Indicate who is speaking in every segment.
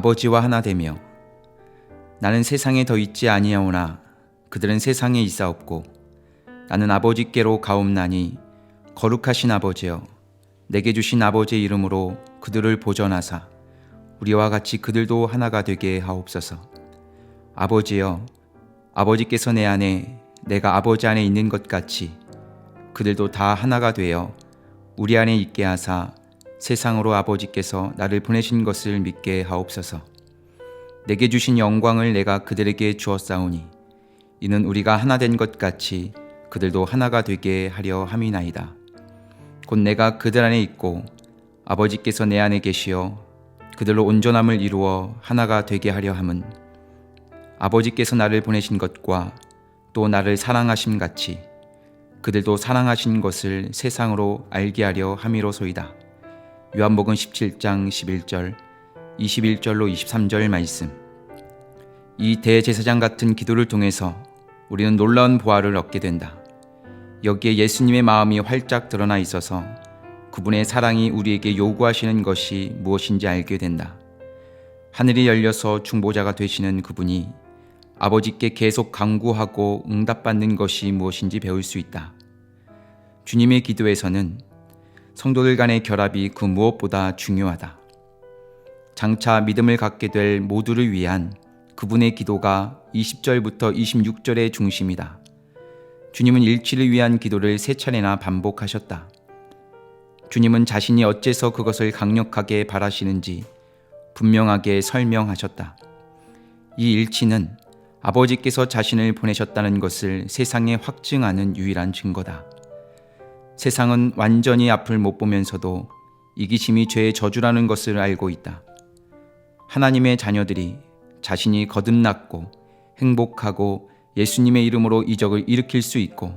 Speaker 1: 아버지와 하나 되며 나는 세상에 더 있지 아니하오나 그들은 세상에 있사옵고 나는 아버지께로 가옵나니 거룩하신 아버지여 내게 주신 아버지의 이름으로 그들을 보전하사 우리와 같이 그들도 하나가 되게 하옵소서. 아버지여 아버지께서 내 안에 내가 아버지 안에 있는 것 같이 그들도 다 하나가 되어 우리 안에 있게 하사 세상으로 아버지께서 나를 보내신 것을 믿게 하옵소서. 내게 주신 영광을 내가 그들에게 주었사오니 이는 우리가 하나 된 것 같이 그들도 하나가 되게 하려 함이나이다. 곧 내가 그들 안에 있고 아버지께서 내 안에 계시어 그들로 온전함을 이루어 하나가 되게 하려 함은 아버지께서 나를 보내신 것과 또 나를 사랑하심 같이 그들도 사랑하신 것을 세상으로 알게 하려 함이로소이다. 요한복음 17장 11절, 21절로 23절 말씀. 이 대제사장 같은 기도를 통해서 우리는 놀라운 보화를 얻게 된다. 여기에 예수님의 마음이 활짝 드러나 있어서 그분의 사랑이 우리에게 요구하시는 것이 무엇인지 알게 된다. 하늘이 열려서 중보자가 되시는 그분이 아버지께 계속 간구하고 응답받는 것이 무엇인지 배울 수 있다. 주님의 기도에서는 성도들 간의 결합이 그 무엇보다 중요하다. 장차 믿음을 갖게 될 모두를 위한 그분의 기도가 20절부터 26절의 중심이다. 주님은 일치를 위한 기도를 3차례나 반복하셨다. 주님은 자신이 어째서 그것을 강력하게 바라시는지 분명하게 설명하셨다. 이 일치는 아버지께서 자신을 보내셨다는 것을 세상에 확증하는 유일한 증거다. 세상은 완전히 앞을 못 보면서도 이기심이 죄의 저주라는 것을 알고 있다. 하나님의 자녀들이 자신이 거듭났고 행복하고 예수님의 이름으로 이적을 일으킬 수 있고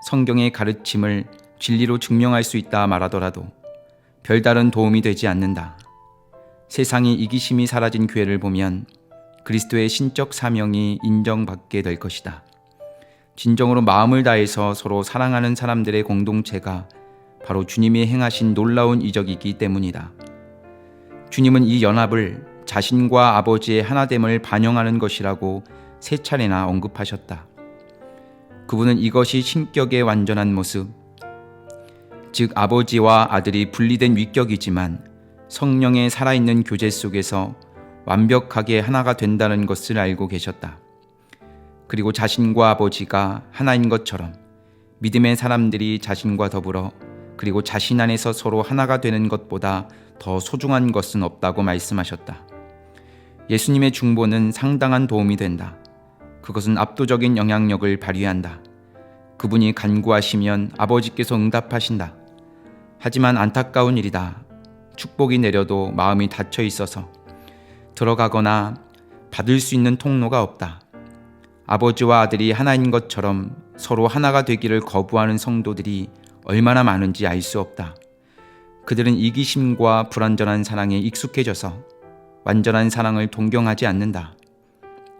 Speaker 1: 성경의 가르침을 진리로 증명할 수 있다 말하더라도 별다른 도움이 되지 않는다. 세상이 이기심이 사라진 교회를 보면 그리스도의 신적 사명이 인정받게 될 것이다. 진정으로 마음을 다해서 서로 사랑하는 사람들의 공동체가 바로 주님이 행하신 놀라운 이적이기 때문이다. 주님은 이 연합을 자신과 아버지의 하나됨을 반영하는 것이라고 3차례나 언급하셨다. 그분은 이것이 신격의 완전한 모습, 즉 아버지와 아들이 분리된 위격이지만 성령의 살아있는 교제 속에서 완벽하게 하나가 된다는 것을 알고 계셨다. 그리고 자신과 아버지가 하나인 것처럼 믿음의 사람들이 자신과 더불어 그리고 자신 안에서 서로 하나가 되는 것보다 더 소중한 것은 없다고 말씀하셨다. 예수님의 중보는 상당한 도움이 된다. 그것은 압도적인 영향력을 발휘한다. 그분이 간구하시면 아버지께서 응답하신다. 하지만 안타까운 일이다. 축복이 내려도 마음이 닫혀 있어서 들어가거나 받을 수 있는 통로가 없다. 아버지와 아들이 하나인 것처럼 서로 하나가 되기를 거부하는 성도들이 얼마나 많은지 알 수 없다. 그들은 이기심과 불완전한 사랑에 익숙해져서 완전한 사랑을 동경하지 않는다.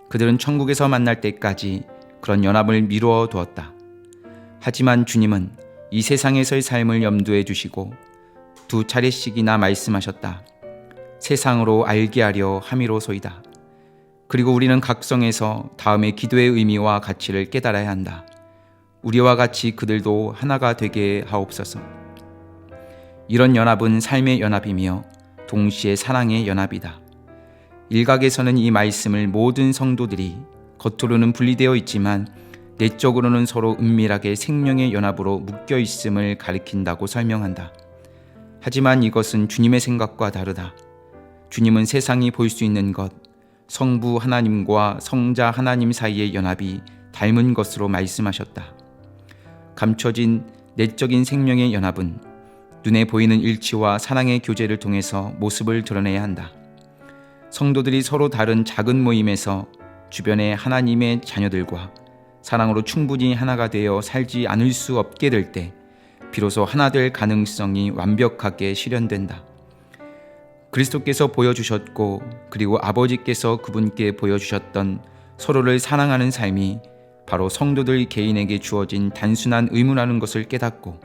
Speaker 1: 그들은 천국에서 만날 때까지 그런 연합을 미루어 두었다. 하지만 주님은 이 세상에서의 삶을 염두에 두시고 2차례씩이나 말씀하셨다. 세상으로 알게 하려 함이로소이다. 그리고 우리는 각성해서 다음의 기도의 의미와 가치를 깨달아야 한다. 우리와 같이 그들도 하나가 되게 하옵소서. 이런 연합은 삶의 연합이며 동시에 사랑의 연합이다. 일각에서는 이 말씀을 모든 성도들이 겉으로는 분리되어 있지만 내적으로는 서로 은밀하게 생명의 연합으로 묶여 있음을 가리킨다고 설명한다. 하지만 이것은 주님의 생각과 다르다. 주님은 세상이 볼 수 있는 것, 성부 하나님과 성자 하나님 사이의 연합이 닮은 것으로 말씀하셨다. 감춰진 내적인 생명의 연합은 눈에 보이는 일치와 사랑의 교제를 통해서 모습을 드러내야 한다. 성도들이 서로 다른 작은 모임에서 주변의 하나님의 자녀들과 사랑으로 충분히 하나가 되어 살지 않을 수 없게 될 때 비로소 하나 될 가능성이 완벽하게 실현된다. 그리스도께서 보여주셨고 그리고 아버지께서 그분께 보여주셨던 서로를 사랑하는 삶이 바로 성도들 개인에게 주어진 단순한 의무라는 것을 깨닫고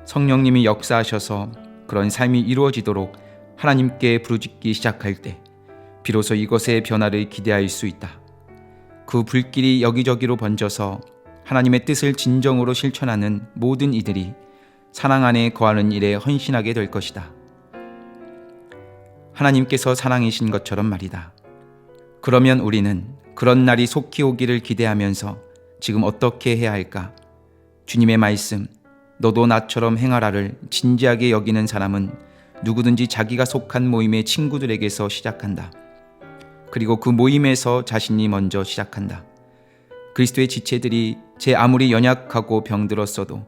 Speaker 1: 성령님이 역사하셔서 그런 삶이 이루어지도록 하나님께 부르짖기 시작할 때 비로소 이것의 변화를 기대할 수 있다. 그 불길이 여기저기로 번져서 하나님의 뜻을 진정으로 실천하는 모든 이들이 사랑 안에 거하는 일에 헌신하게 될 것이다. 하나님께서 사랑이신 것처럼 말이다. 그러면 우리는 그런 날이 속히 오기를 기대하면서 지금 어떻게 해야 할까? 주님의 말씀, 너도 나처럼 행하라를 진지하게 여기는 사람은 누구든지 자기가 속한 모임의 친구들에게서 시작한다. 그리고 그 모임에서 자신이 먼저 시작한다. 그리스도의 지체들이 제 아무리 연약하고 병들었어도,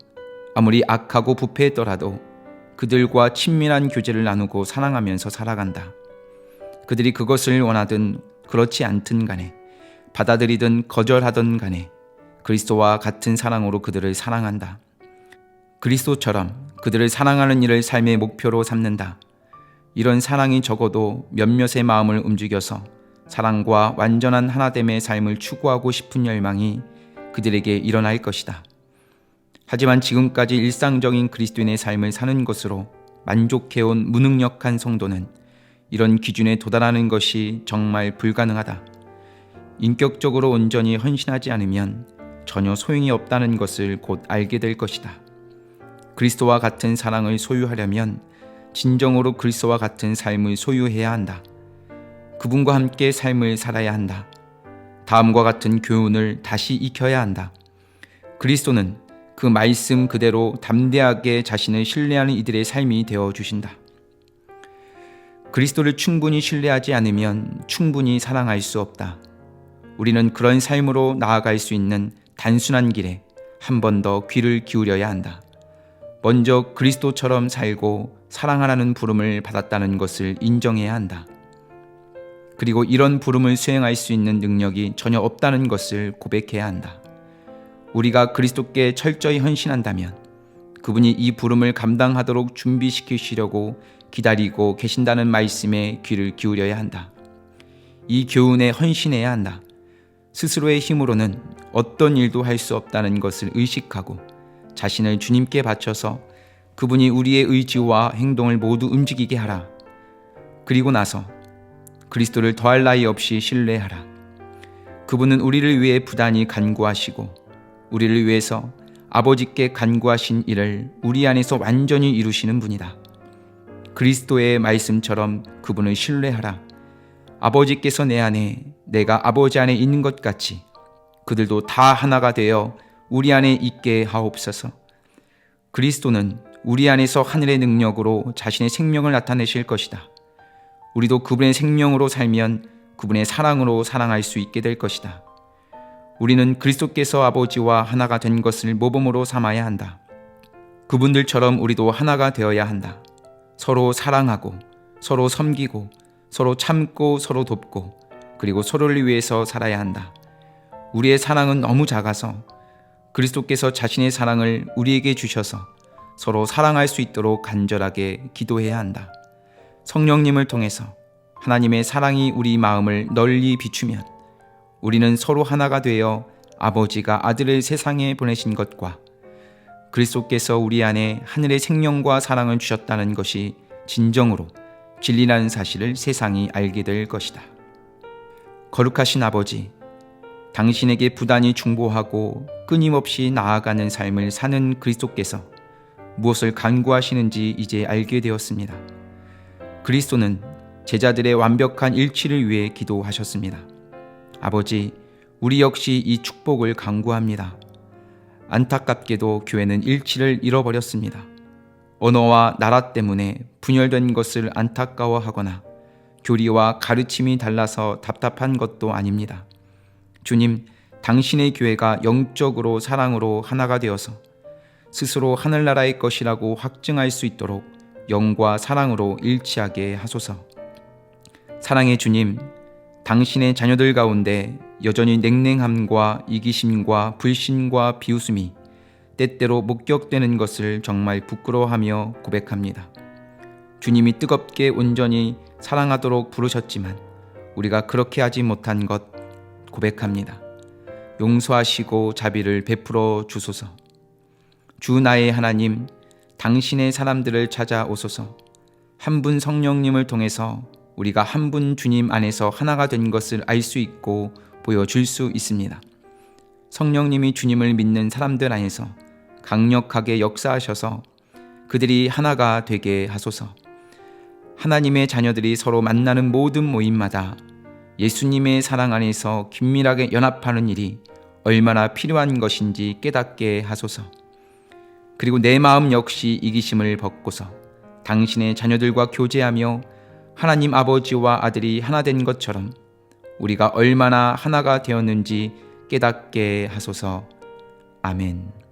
Speaker 1: 아무리 악하고 부패했더라도 그들과 친밀한 교제를 나누고 사랑하면서 살아간다. 그들이 그것을 원하든 그렇지 않든 간에, 받아들이든 거절하든 간에 그리스도와 같은 사랑으로 그들을 사랑한다. 그리스도처럼 그들을 사랑하는 일을 삶의 목표로 삼는다. 이런 사랑이 적어도 몇몇의 마음을 움직여서 사랑과 완전한 하나됨의 삶을 추구하고 싶은 열망이 그들에게 일어날 것이다. 하지만 지금까지 일상적인 그리스도인의 삶을 사는 것으로 만족해온 무능력한 성도는 이런 기준에 도달하는 것이 정말 불가능하다. 인격적으로 온전히 헌신하지 않으면 전혀 소용이 없다는 것을 곧 알게 될 것이다. 그리스도와 같은 사랑을 소유하려면 진정으로 그리스도와 같은 삶을 소유해야 한다. 그분과 함께 삶을 살아야 한다. 다음과 같은 교훈을 다시 익혀야 한다. 그리스도는 그 말씀 그대로 담대하게 자신을 신뢰하는 이들의 삶이 되어주신다. 그리스도를 충분히 신뢰하지 않으면 충분히 사랑할 수 없다. 우리는 그런 삶으로 나아갈 수 있는 단순한 길에 한 번 더 귀를 기울여야 한다. 먼저 그리스도처럼 살고 사랑하라는 부름을 받았다는 것을 인정해야 한다. 그리고 이런 부름을 수행할 수 있는 능력이 전혀 없다는 것을 고백해야 한다. 우리가 그리스도께 철저히 헌신한다면 그분이 이 부름을 감당하도록 준비시키시려고 기다리고 계신다는 말씀에 귀를 기울여야 한다. 이 교훈에 헌신해야 한다. 스스로의 힘으로는 어떤 일도 할 수 없다는 것을 의식하고 자신을 주님께 바쳐서 그분이 우리의 의지와 행동을 모두 움직이게 하라. 그리고 나서 그리스도를 더할 나위 없이 신뢰하라. 그분은 우리를 위해 부단히 간구하시고 우리를 위해서 아버지께 간구하신 일을 우리 안에서 완전히 이루시는 분이다. 그리스도의 말씀처럼 그분을 신뢰하라. 아버지께서 내 안에, 내가 아버지 안에 있는 것 같이 그들도 다 하나가 되어 우리 안에 있게 하옵소서. 그리스도는 우리 안에서 하늘의 능력으로 자신의 생명을 나타내실 것이다. 우리도 그분의 생명으로 살면 그분의 사랑으로 사랑할 수 있게 될 것이다. 우리는 그리스도께서 아버지와 하나가 된 것을 모범으로 삼아야 한다. 그분들처럼 우리도 하나가 되어야 한다. 서로 사랑하고 서로 섬기고 서로 참고 서로 돕고 그리고 서로를 위해서 살아야 한다. 우리의 사랑은 너무 작아서 그리스도께서 자신의 사랑을 우리에게 주셔서 서로 사랑할 수 있도록 간절하게 기도해야 한다. 성령님을 통해서 하나님의 사랑이 우리 마음을 널리 비추면 우리는 서로 하나가 되어 아버지가 아들을 세상에 보내신 것과 그리스도께서 우리 안에 하늘의 생명과 사랑을 주셨다는 것이 진정으로 진리라는 사실을 세상이 알게 될 것이다. 거룩하신 아버지, 당신에게 부단히 중보하고 끊임없이 나아가는 삶을 사는 그리스도께서 무엇을 간구하시는지 이제 알게 되었습니다. 그리스도는 제자들의 완벽한 일치를 위해 기도하셨습니다. 아버지, 우리 역시 이 축복을 간구합니다. 안타깝게도 교회는 일치를 잃어버렸습니다. 언어와 나라 때문에 분열된 것을 안타까워하거나 교리와 가르침이 달라서 답답한 것도 아닙니다. 주님, 당신의 교회가 영적으로 사랑으로 하나가 되어서 스스로 하늘나라의 것이라고 확증할 수 있도록 영과 사랑으로 일치하게 하소서. 사랑의 주님, 당신의 자녀들 가운데 여전히 냉랭함과 이기심과 불신과 비웃음이 때때로 목격되는 것을 정말 부끄러워하며 고백합니다. 주님이 뜨겁게 온전히 사랑하도록 부르셨지만 우리가 그렇게 하지 못한 것 고백합니다. 용서하시고 자비를 베풀어 주소서. 주 나의 하나님, 당신의 사람들을 찾아오소서. 한 분 성령님을 통해서 우리가 한 분 주님 안에서 하나가 된 것을 알 수 있고 보여줄 수 있습니다. 성령님이 주님을 믿는 사람들 안에서 강력하게 역사하셔서 그들이 하나가 되게 하소서. 하나님의 자녀들이 서로 만나는 모든 모임마다 예수님의 사랑 안에서 긴밀하게 연합하는 일이 얼마나 필요한 것인지 깨닫게 하소서. 그리고 내 마음 역시 이기심을 벗고서 당신의 자녀들과 교제하며 하나님 아버지와 아들이 하나 된 것처럼 우리가 얼마나 하나가 되었는지 깨닫게 하소서. 아멘.